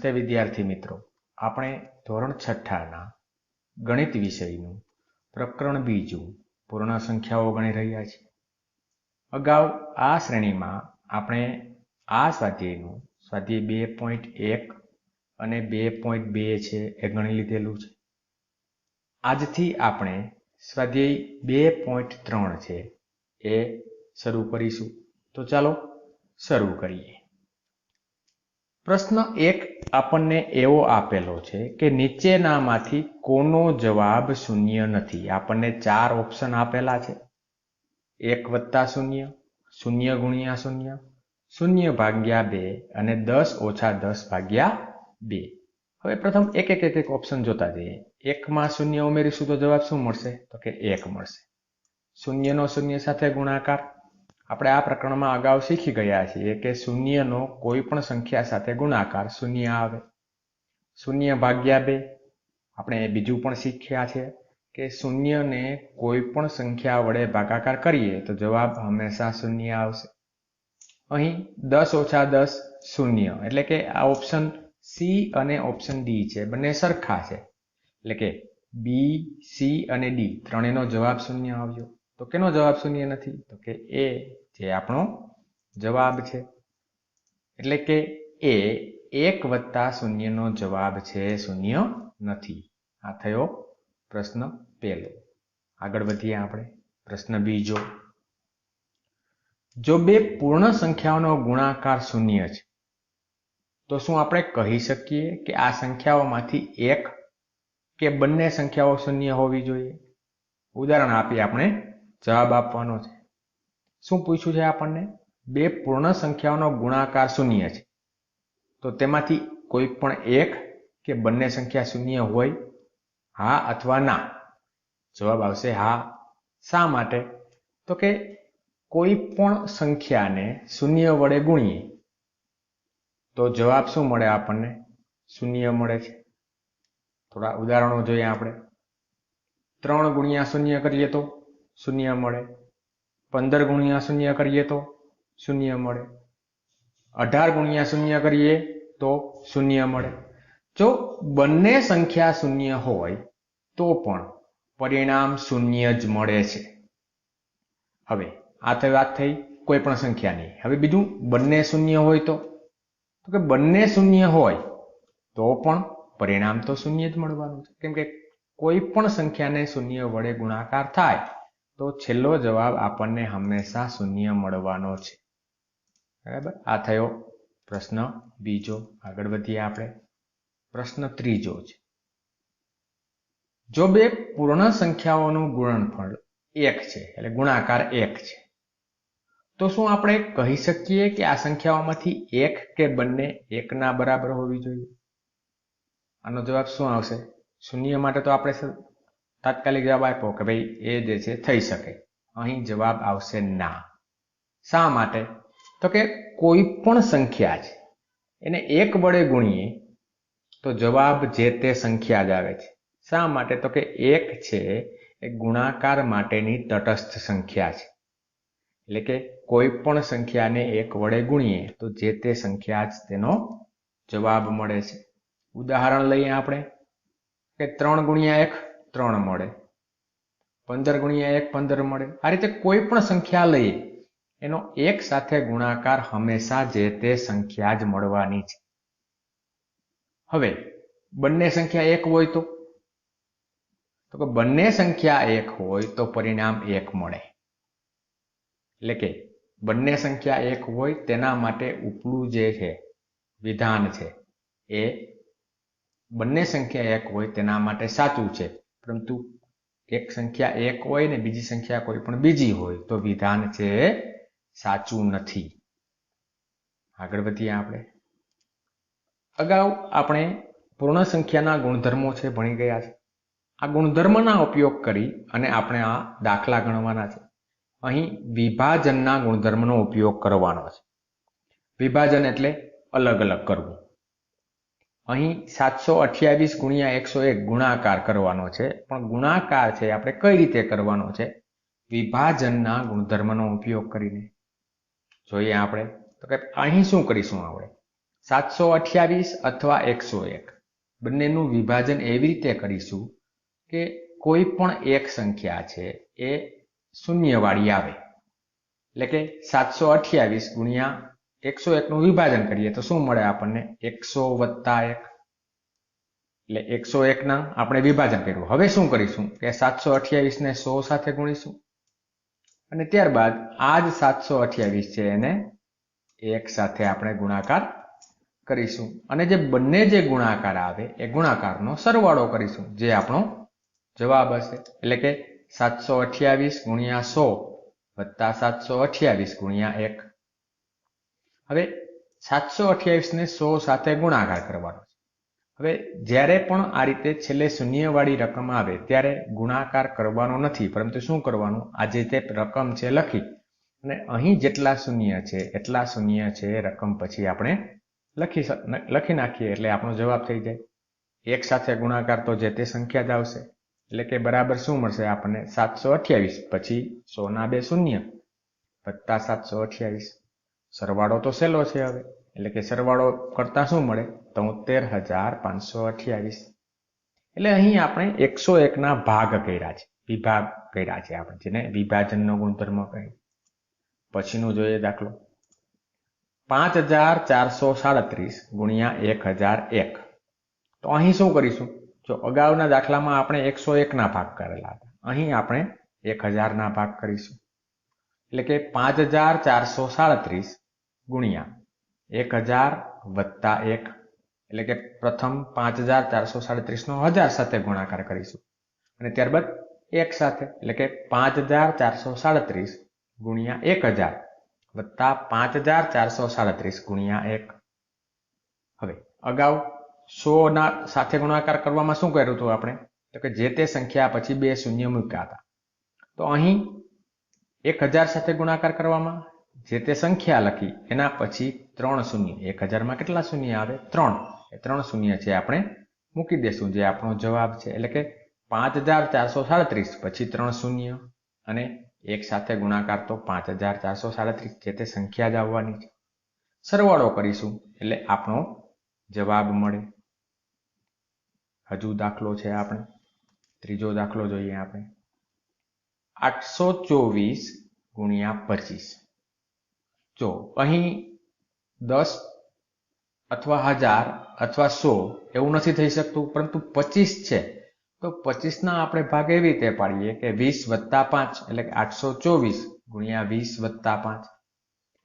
નમસ્તે વિદ્યાર્થી મિત્રો, આપણે ધોરણ 6ના ગણિત વિષયનું પ્રકરણ બીજું પૂર્ણ સંખ્યાઓ ગણી રહ્યા છીએ. અગાઉ આ શ્રેણીમાં આપણે આ સ્વાધ્યાયનું સ્વાધ્યાય 2.1 અને 2.2 છે એ ગણી લીધેલું છે. આજથી આપણે સ્વાધ્યાય 2.3 છે એ શરૂ કરીશું. તો ચાલો શરૂ કરીએ. પ્રશ્ન 1 આપણને એવો આપેલો છે કે નીચેનામાંથી કોનો જવાબ શૂન્ય નથી. આપણને 4 ઓપ્શન આપેલા છે. 1 + 0, 0 × 0, 0 ભાગ્યા 2 અને 10 - 10 / 2. હવે પ્રથમ એક ઓપ્શન જોતા જઈએ. 1 માં 0 ઉમેરીશું તો જવાબ શું મળશે? તો કે 1 મળશે. 0 નો 0 સાથે ગુણાકાર. આપણે આ પ્રકરણમાં અગાઉ શીખી ગયા છીએ કે 0 નો કોઈ પણ સંખ્યા સાથે ગુણાકાર 0 આવે. 0 ભાગ્યા 2 આપણે બીજું પણ શીખ્યા છે કે 0 ને કોઈ પણ સંખ્યા વડે ભાગાકાર કરીએ તો જવાબ હંમેશા 0 આવશે. અહીં 10 - 10 0, એટલે કે આ ઓપ્શન સી અને ઓપ્શન ડી છે, બંને સરખા છે. એટલે કે બી, સી અને ડી ત્રણેયનો જવાબ 0 આવ્યો. તો કેનો જવાબ 0 નથી? તો કે એ જે આપણો જવાબ છે. એટલે કે એ 1 + 0 નો જવાબ છે 0 નથી. આ થયો પ્રશ્ન પહેલો. આગળ વધીએ આપણે. પ્રશ્ન બીજો. જો બે પૂર્ણ સંખ્યાઓનો ગુણાકાર 0 છે તો શું આપણે કહી શકીએ કે આ સંખ્યાઓમાંથી એક કે બંને સંખ્યાઓ 0 હોવી જોઈએ? ઉદાહરણ આપી આપણે જવાબ આપવાનો છે. શું પૂછ્યું છે આપણને? બે પૂર્ણ સંખ્યાઓનો ગુણાકાર 0 છે તો તેમાંથી કોઈ પણ એક કે બંને સંખ્યા 0 હોય? હા અથવા ના? જવાબ આવશે હા. શા માટે? તો કે કોઈ પણ સંખ્યાને 0 વડે ગુણીએ તો જવાબ શું મળે? આપણને 0 મળે છે. થોડા ઉદાહરણો જોઈએ આપણે. 3 × 0 કરીએ તો 0 મળે. 15 × 0 કરીએ તો 0 મળે. 18 × 0 કરીએ તો 0 મળે. જો બંને સંખ્યા 0 હોય તો પણ પરિણામ 0 જ મળે છે. હવે આ તો વાત થઈ કોઈ પણ સંખ્યાની. હવે બીજું, બંને 0 હોય તો કે બંને 0 હોય તો પણ પરિણામ તો 0 જ મળવાનું છે. કેમ કે કોઈ પણ સંખ્યાને 0 વડે ગુણાકાર થાય તો છેલ્લો જવાબ આપણને હંમેશા 0 મળવાનો છે. બરાબર? આ થયો પ્રશ્ન બીજો. આગળ વધીએ આપણે. પ્રશ્ન ત્રીજો છે. જો બે પૂર્ણ સંખ્યાઓનું ગુણનફળ 1 છે, એટલે ગુણાકાર 1 છે, તો શું આપણે કહી શકીએ કે આ સંખ્યાઓમાંથી એક કે બંને 1 ના બરાબર હોવી જોઈએ? આનો જવાબ શું આવશે? 0 માટે તો આપણે તાત્કાલિક જવાબ આપ્યો કે ભાઈ એ જે છે થઈ શકે. અહીં જવાબ આવશે ના. શા માટે? તો કે કોઈ પણ સંખ્યા છે એને 1 વડે ગુણીએ તો જવાબ જે તે સંખ્યા જ આવે છે. શા માટે? તો કે 1 છે એ ગુણાકાર માટેની તટસ્થ સંખ્યા છે. એટલે કે કોઈ પણ સંખ્યાને 1 વડે ગુણીએ તો જે તે સંખ્યા જ તેનો જવાબ મળે છે. ઉદાહરણ લઈએ આપણે કે 3 × 1 3 મળે. 15 × 1 15 મળે. આ રીતે કોઈ પણ સંખ્યા લઈએ એનો 1 સાથે ગુણાકાર હંમેશા જે તે સંખ્યા જ મળવાની છે. હવે બંને સંખ્યા 1 હોય તો કે બંને સંખ્યા 1 હોય તો પરિણામ 1 મળે. એટલે કે બંને સંખ્યા 1 હોય તેના માટે ઉપલું જે છે વિધાન છે એ બંને સંખ્યા 1 હોય તેના માટે સાચું છે. પરંતુ એક સંખ્યા 1 હોય ને બીજી સંખ્યા કોઈ પણ બીજી હોય તો વિધાન છે સાચું નથી. આગળ વધીએ આપણે. અગાઉ આપણે પૂર્ણ સંખ્યાના ગુણધર્મો છે ભણી ગયા છે. આ ગુણધર્મના ઉપયોગ કરી અને આપણે આ દાખલા ગણવાના છે. અહીં વિભાજનના ગુણધર્મનો ઉપયોગ કરવાનો છે. વિભાજન એટલે અલગ અલગ કરવું. અહીં 728 × 101 ગુણાકાર કરવાનો છે, પણ ગુણાકાર છે આપણે કઈ રીતે કરવાનો છે? વિભાજનના ગુણધર્મનો ઉપયોગ કરીને. જોઈએ આપણે તો કે અહીં શું કરીશું? આપણે 728 અથવા 101 બંનેનું વિભાજન એવી રીતે કરીશું કે કોઈ પણ એક સંખ્યા છે એ શૂન્યવાળી આવે. એટલે કે 728 ગુણ્યા 101 નું વિભાજન કરીએ તો શું મળે આપણને? 100 વત્તા 1. એટલે 101 ના આપણે વિભાજન કર્યું. હવે શું કરીશું કે 728 ને 100 સાથે ગુણીશું અને ત્યારબાદ આ જ 728 છે એને 1 સાથે આપણે ગુણાકાર કરીશું અને જે બંને જે ગુણાકાર આવે એ ગુણાકારનો સરવાળો કરીશું જે આપણો જવાબ હશે. એટલે કે 728 ગુણ્યા 100 વત્તા 728 ગુણ્યા 1. હવે 728 ને 100 સાથે ગુણાકાર કરવાનો છે. હવે જ્યારે પણ આ રીતે છેલ્લે શૂન્યવાળી રકમ આવે ત્યારે ગુણાકાર કરવાનો નથી, પરંતુ શું કરવાનું? આ જે તે રકમ છે લખી અને અહીં જેટલા શૂન્ય છે એટલા શૂન્ય છે રકમ પછી આપણે લખી નાખીએ એટલે આપણો જવાબ થઈ જાય. 1 સાથે ગુણાકાર તો જે તે સંખ્યા જ આવશે. એટલે કે બરાબર શું મળશે આપણને? 728 પછી 100 ના 2 શૂન્ય વત્તા 728. સરવાળો તો સહેલો છે હવે, એટલે કે સરવાળો કરતા શું મળે? 73,528. એટલે અહીં આપણે 101 ના ભાગ કર્યા છે, વિભાગ કર્યા છે આપણે, જેને વિભાજનનો ગુણધર્મ કહે. પછીનું જોઈએ દાખલો 5437 ગુણ્યા 1001. તો અહીં શું કરીશું? જો અગાઉના દાખલામાં આપણે 101 ના ભાગ કરેલા હતા, અહીં આપણે 1000 ના ભાગ કરીશું. એટલે કે 5437 ગુણ્યા 1000 વત્તા 1. એટલે કે પ્રથમ 5437 નો 1000 સાથે ગુણાકાર કરીશું અને ત્યારબાદ 1 સાથે. એટલે કે 5437 ગુણ્યા 1000 વત્તા 5437 ગુણ્યા 1. હવે અગાઉ 100 ના સાથે ગુણાકાર કરવામાં શું કર્યું હતું આપણે? તો કે જે તે સંખ્યા પછી 2 શૂન્ય મૂક્યા હતા. તો અહીં 1000 સાથે ગુણાકાર કરવામાં જે તે સંખ્યા લખી એના પછી 3 શૂન્ય. 1000 માં કેટલા શૂન્ય આવે? 3. એ 3 શૂન્ય છે આપણે મૂકી દેશું જે આપણો જવાબ છે. એટલે કે 5437 પછી 3 શૂન્ય અને 1 સાથે ગુણાકાર તો 5437 જે તે સંખ્યા જ આવવાની છે. સરવાળો કરીશું એટલે આપણો જવાબ મળે. હજુ દાખલો છે આપણે ત્રીજો દાખલો જોઈએ આપણે 824 ગુણ્યા 25. જો અહીં 10 અથવા 1000 અથવા 100 એવું નથી થઈ શકતું, પરંતુ 25 છે તો 25 ના આપણે ભાગ એવી રીતે પાડીએ કે 20 વત્તા 5. એટલે કે 824 ગુણ્યા 20 વત્તા 5.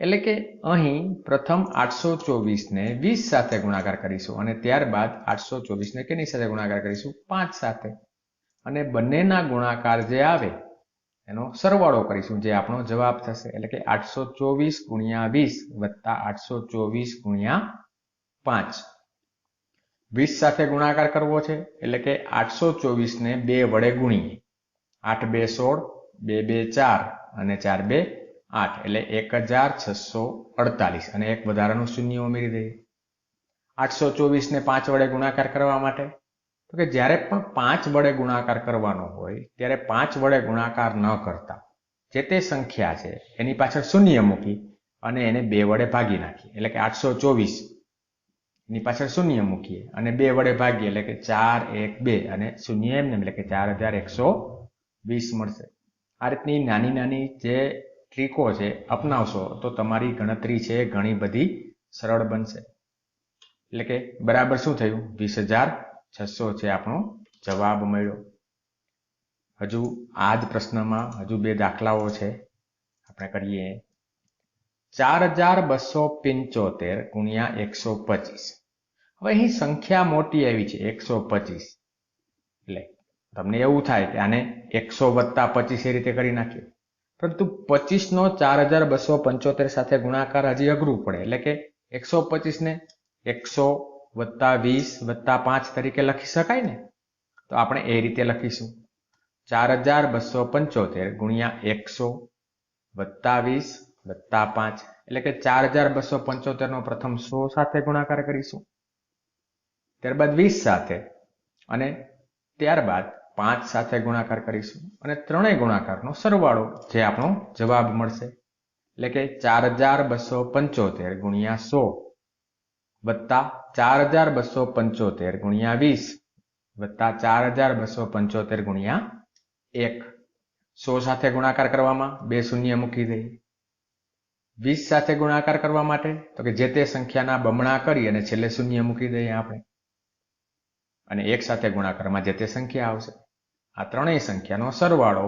એટલે કે અહીં પ્રથમ 824 ને 20 સાથે ગુણાકાર કરીશું અને ત્યારબાદ 824 ને કેની સાથે ગુણાકાર કરીશું? 5 સાથે. અને બંનેના ગુણાકાર જે આવે એનો સરવાળો કરીશું જે આપણો જવાબ થશે. એટલે કે 824 ગુણ્યા 20 વત્તા 824 ગુણ્યા 5. 20 સાથે ગુણાકાર કરવો છે એટલે કે 824 ને 2 વડે ગુણીએ. 8 2 16, 2 2 4 અને 4 2 8. એટલે 1648 અને એક વધારાનું શૂન્ય ઉમેરી દઈએ. 824 ને 5 વડે ગુણાકાર કરવા માટે તો કે જ્યારે પણ 5 વડે ગુણાકાર કરવાનો હોય ત્યારે 5 વડે ગુણાકાર ન કરતા જે તે સંખ્યા છે એની પાછળ શૂન્ય મૂકી અને એને 2 વડે ભાગી નાખીએ. એટલે કે 824 ની પાછળ શૂન્ય મૂકીએ અને 2 વડે ભાગીએ એટલે કે 4 1 2 અને શૂન્ય એમને એટલે કે 4120 મળશે. આ રીતની નાની નાની જે ટ્રીકો છે અપનાવશો તો તમારી ગણતરી છે ઘણી બધી સરળ બનશે. એટલે કે બરાબર શું થયું? 20,600 છે આપણો જવાબ મળ્યો. હજુ આ જ પ્રશ્નમાં હજુ 2 દાખલાઓ છે આપણે કરીએ. 4275 ગુણ્યા 125. હવે અહીં સંખ્યા મોટી આવી છે 125. એટલે તમને એવું થાય કે આને 100 વત્તા 25 એ રીતે કરી નાખીએ, પરંતુ 25 નો 4275 સાથે ગુણાકાર હજી અઘરું પડે. એટલે કે 125 ને 100 વત્તા 20 વત્તા 5 તરીકે લખી શકાય ને, તો આપણે એ રીતે લખીશું 4275 ગુણ્યા 100 વત્તા 20 વત્તા 5. એટલે કે 4275 નો પ્રથમ 100 સાથે ગુણાકાર કરીશું, ત્યારબાદ 20 સાથે અને ત્યારબાદ 5 સાથે ગુણાકાર કરીશું અને ત્રણેય ગુણાકારનો સરવાળો જે આપણો જવાબ મળશે. એટલે કે 4275 ગુણ્યા 100 વત્તા 4275 ગુણ્યા 20 વત્તા 4275 ગુણ્યા 1. 100 સાથે ગુણાકાર કરવામાં 2 શૂન્ય મૂકી દઈએ. 20 સાથે ગુણાકાર કરવા માટે તો કે જે તે સંખ્યાના બમણા કરી અને છેલ્લે શૂન્ય મૂકી દઈએ આપણે. અને 1 સાથે ગુણાકારમાં જે તે સંખ્યા આવશે. આ ત્રણેય સંખ્યાનો સરવાળો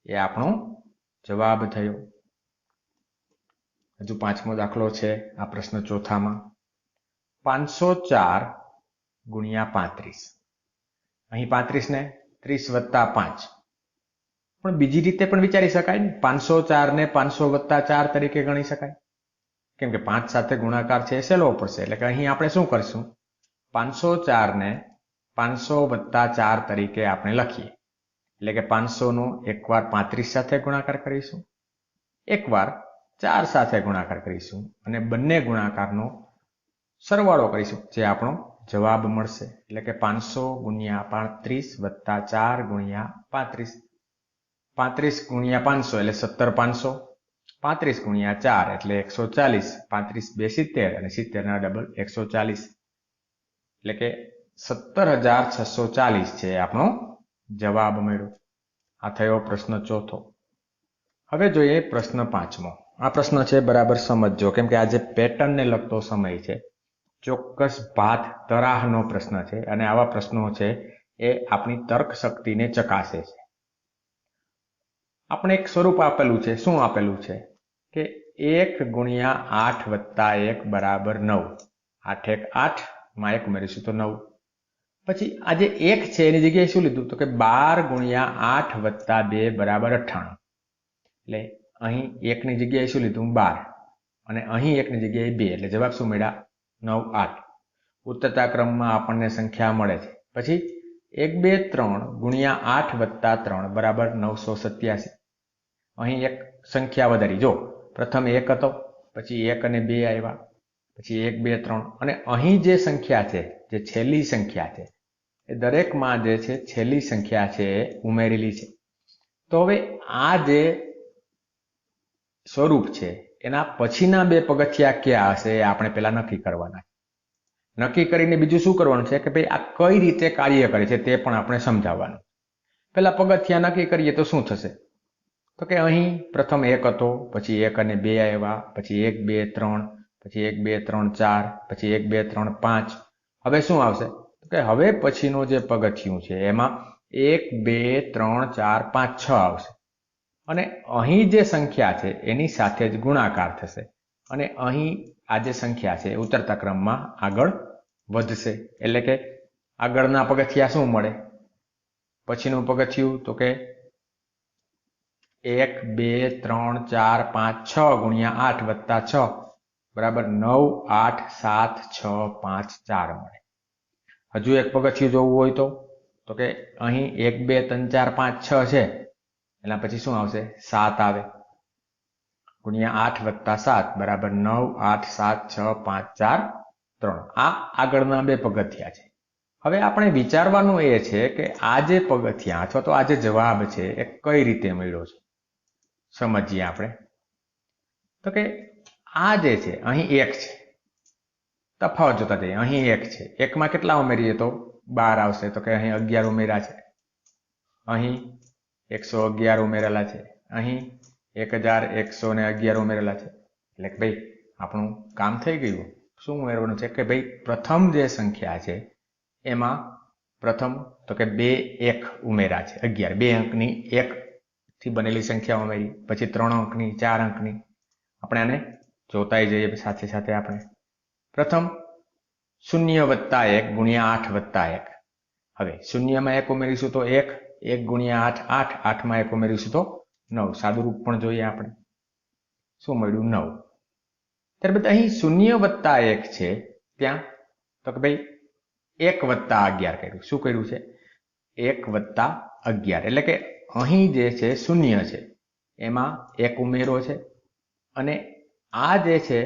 એ આપણો જવાબ થયો. હજુ પાંચમો દાખલો છે આ પ્રશ્ન ચોથામાં. 504 ગુણ્યા 35. અહીં 35 ને 30 વત્તા 5. પણ બીજી રીતે પણ વિચારી શકાય ને. 504 ને 500 વત્તા 4 તરીકે ગણી શકાય. કેમ કે 5 સાથે ગુણાકાર છે એ સહેલો પડશે. એટલે કે અહીં આપણે શું કરશું? 504 ને 500 વત્તા 4 તરીકે આપણે લખીએ. એટલે કે 500 નો એકવાર 35 સાથે ગુણાકાર કરીશું, એકવાર 4 સાથે ગુણાકાર કરીશું અને બંને ગુણાકારનો સરવાળો કરીશું, જે આપણો જવાબ મળશે. એટલે કે 500 ગુણ્યા 35 વત્તા 4 ગુણ્યા 35. 35 ગુણ્યા 500 એટલે 17500. 35 ગુણ્યા 4 એટલે 140. 35 2 70 અને 70 ના ડબલ 140. એટલે કે 17640 છે આપણો જવાબ મળ્યો. આ થયો પ્રશ્ન ચોથો. હવે જોઈએ પ્રશ્ન પાંચમો. આ પ્રશ્ન છે બરાબર સમજજો, કેમ કે આ જે પેટર્નને લગતો સમય છે, ચોક્કસ ભાત તરાહનો પ્રશ્ન છે અને આવા પ્રશ્નો છે એ આપણી તર્ક શક્તિને ચકાસે છે. આપણે એક સ્વરૂપ આપેલું છે. શું આપેલું છે? કે 1 ગુણ્યા 8 વત્તા 1 બરાબર 9. 8 1 8 માં 1 ઉમેરીશું તો 9. પછી આ જે 1 છે એની જગ્યાએ શું લીધું? તો કે 12 ગુણ્યા 8 વત્તા 2 બરાબર 98. એટલે અહીં 1 ની જગ્યાએ શું લીધું? 12. અને અહીં 1 ની જગ્યાએ 2. એટલે જવાબ શું મળ્યા? 9 8. ઉતરતા ક્રમમાં આપણને સંખ્યા મળે છે. પછી 1 2 3 ગુણ્યા 8 વત્તા 3 બરાબર 987. અહીં એક સંખ્યા વધારી. જો પ્રથમ 1 હતો, પછી 1 અને 2 આવ્યા, પછી 1 2 3 અને અહીં જે સંખ્યા છે, જે છેલ્લી સંખ્યા છે, એ દરેકમાં જે છે છેલ્લી સંખ્યા છે એ ઉમેરેલી છે. તો હવે આ જે સ્વરૂપ છે એના પછીના બે પગથિયા ક્યાં હશે એ આપણે પેલા નક્કી કરવાના. નક્કી કરીને બીજું શું કરવાનું છે કે ભાઈ આ કઈ રીતે કાર્ય કરે છે તે પણ આપણે સમજાવવાનું. પેલા પગથિયા નક્કી કરીએ તો શું થશે? તો કે અહીં પ્રથમ 1 હતો, પછી 1 અને 2 આવ્યા, પછી 1 2 3, પછી 1 2 3 4, પછી 1 2 3 5. હવે શું આવશે? તો કે હવે પછીનો જે પગથિયું છે એમાં 1 2 3 4 5 6 આવશે. અને અહીં જે સંખ્યા છે એની સાથે જ ગુણાકાર થશે અને અહીં આ જે સંખ્યા છે ઉતરતા ક્રમમાં આગળ વધશે. એટલે કે આગળના પગથિયા શું મળે? પછીનું પગથિયું તો કે 1 2 3 4 5 6 ગુણ્યા 8 વત્તા 6 બરાબર 9 8 7 6 5 4 મળે. હજુ એક પગથિયું જોવું હોય તો કે અહીં 1 2 3 4 5 6 છે, એના પછી શું આવશે? 7 આવે. ગુણ્યા 8 વત્તા 7 બરાબર 9 8 7 6 5 4 3. આ આગળના બે પગથિયા છે. હવે આપણે વિચારવાનું એ છે કે આ જે પગથિયા અથવા તો આ જે જવાબ છે એ કઈ રીતે મળ્યો છે. સમજીએ આપણે. તો કે આ જે છે અહીં 1 છે, તફાવત જોતા જઈએ. અહીં 1 છે, 1 માં કેટલા ઉમેરીએ તો 12 આવશે. તો કે અહીં 11 ઉમેર્યા છે, અહીં 111 ઉમેરેલા છે, અહીં 1111 ઉમેરેલા છે. એટલે કે ભાઈ આપણું કામ થઈ ગયું. શું ઉમેરવાનું છે કે ભાઈ પ્રથમ જે સંખ્યા છે એમાં પ્રથમ તો કે 2 1 ઉમેરા છે, 11. 2 અંકની 1 થી બનેલી સંખ્યા ઉમેરી, પછી 3 અંકની, 4 અંકની. આપણે આને જોતાય જઈએ સાથે સાથે. આપણે પ્રથમ 0 વત્તા 1 ગુણ્યા 8 વત્તા 1. હવે 0 માં 1 ઉમેરીશું તો 1, 1 ગુણ્યા 8 8, 8 માં 1 ઉમેરીશું તો 9. સાદું રૂપ પણ જોઈએ આપણે. શું મળ્યું? 9. ત્યારબાદ અહીં 0 વત્તા 1 છે ત્યાં તો કે ભાઈ 1 વત્તા 11 કર્યું. શું કર્યું છે? 1 વત્તા 11. એટલે કે અહીં જે છે 0 છે એમાં 1 ઉમેરો છે અને આ જે છે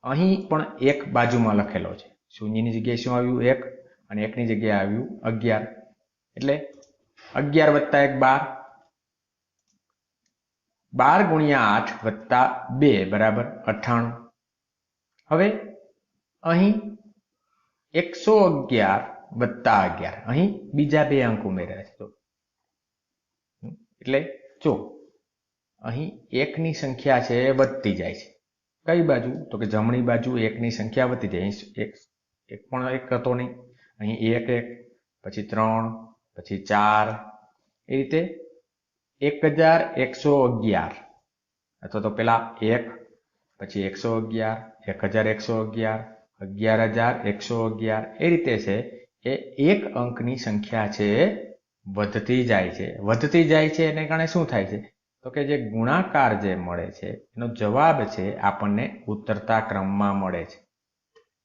અહીં પણ 1 બાજુમાં લખેલો છે. 0 ની જગ્યાએ શું આવ્યું? 1 અને 1 ની જગ્યાએ આવ્યું 11. એટલે 11 વત્તા 1 12. 12 ગુણ્યા 8 વત્તા 2 બરાબર 98. હવે અહીં 111 વત્તા 11 અહીં બીજા બે અંક ઉમેર્યા છે. એટલે જો અહીં એકની સંખ્યા છે એ વધતી જાય છે. કઈ બાજુ? તો કે જમણી બાજુ એકની સંખ્યા વધતી જાય. એક પણ એક હતો નહીં, અહીં 1 પછી 3 પછી 4 એ રીતે 1111 અથવા તો પેલા 1 પછી 111 1111 11111 એ રીતે છે એ એક અંકની સંખ્યા છે વધતી જાય છે. વધતી જાય છે એને કારણે શું થાય છે? તો કે જે ગુણાકાર જે મળે છે એનો જવાબ છે આપણને ઉતરતા ક્રમમાં મળે છે.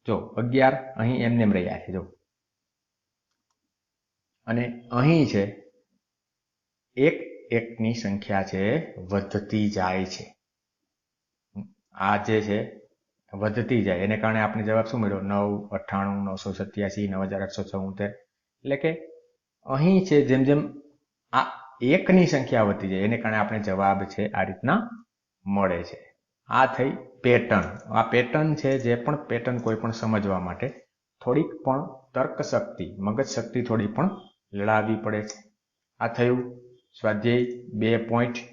જો 11 અહીં એમને રહ્યા છે જો, અને અહીં છે એકની સંખ્યા છે વધતી જાય છે. આ જે છે વધતી જાય એને કારણે આપણે જવાબ શું મળ્યો? 9, 98, 987, 9874. એટલે કે અહીં છે જેમ જેમ આ એકની સંખ્યા વધતી જાય એને કારણે આપણે જવાબ છે આ રીતના મળે છે. આ થઈ પેટર્ન. આ પેટર્ન છે જે પણ પેટર્ન કોઈ પણ સમજવા માટે થોડીક પણ તર્ક શક્તિ, મગજ શક્તિ થોડી પણ લડાવવી પડે છે. આ થયું સ્વાધ્યાય 2.3.